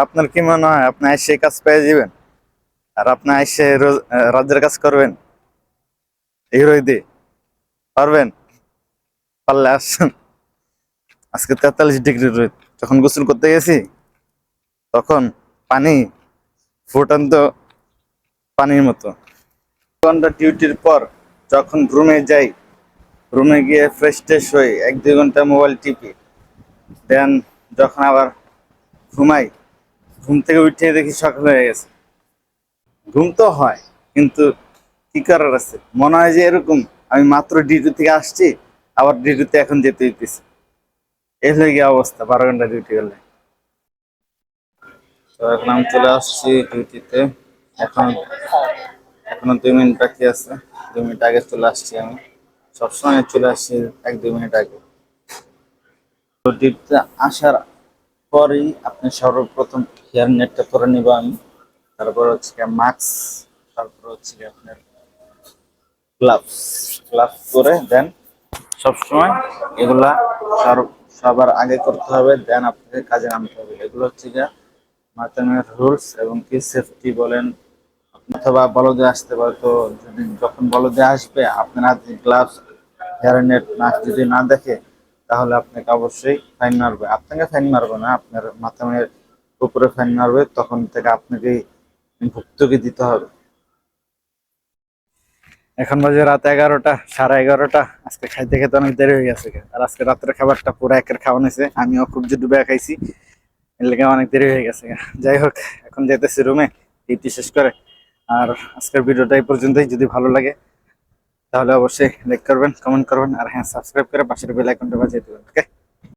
আপনার কি মনে হয় আপনি এসে কাজ পেয়ে যাবেন? আর আপনি এসে রাজ্যের কাজ করবেন হিরোই দিয়ে? পারবেন? পারলে আসছেন। আজকে 43 ডিগ্রি রোদ। যখন গোসল করতে গেছি তখন পানি ফুটান্ত পানির মতো। ঘন্টা ডিউটির পর যখন রুমে যাই, রুমে গিয়ে ফ্রেশ ট্রেশ হই, 1-2 ঘন্টা মোবাইল টিপি, দেন যখন আবার ঘুমাই, ঘুম থেকে উঠে দেখি সকাল হয়ে গেছে। ঘুম তো হয়, কিন্তু কি করার আছে, মনে হয় যে এরকম আমি মাত্র ডিউটি থেকে আসছি, আবার ডিউটিতে এখন যেতে হইতেছে। এই হয়ে গিয়ে অবস্থা 12 ঘন্টা ডিউটি করলে। তো এখন আমি চলে আসছি ডিউটিতে। এখন এখনো 2 মিনিট বাকি আছে। 2 মিনিট আগে চলে আসছি আমি। সবসময় চলে আসছি 1-2 মিনিট আগে। তো ডিউটিতে আসার পরেই আপনি সর্বপ্রথম হেয়ার নেটটা করে নিব আমি। তারপর হচ্ছে মাস্ক, তারপর হচ্ছে আপনার গ্লাভস। গ্লাভস করে দেন সবসময় এগুলা সবার আগে করতে হবে, দেন আপনাকে কাজে নামতে হবে। এগুলো হচ্ছে গিয়া মার্কেটের রুলস, এবং কি সেফটি বলেন, অথবা বলদে আসতে পারে। তো যদি যখন বলদে আসবে আপনার হাতে গ্লাভস, হেয়ার নেট মাস্ক যদি না দেখে, তাহলে আপনাকে অবশ্যই ফাইন মারবে। আপনাকে ফাইন মারবে না, আপনার মাথার উপরে ফাইন মারবে, তখন থেকে আপনাকে ভুক্তকে দিতে হবে। এখন বাজে রাত 11টা, 11:30। আজকে খাইতে খেতে অনেক দেরি হয়ে গেছে। আর আজকে রাত্রের খাবারটা পুরো একের খাওয়া হয়েছে, আমিও খুব যে ডুবে খাইছি, এর লেগে অনেক দেরি হয়ে গেছে। যাই হোক, এখন যেতেছি রুমে ডিউটি শেষ করে। আর আজকের ভিডিওটা এই পর্যন্তই। যদি ভালো লাগে তাহলে অবশ্যই লাইক করবেন, কমেন্ট করবেন, আর হ্যাঁ, সাবস্ক্রাইব করে পাশের বেল আইকনটা বাজিয়ে দেবেন। ওকে।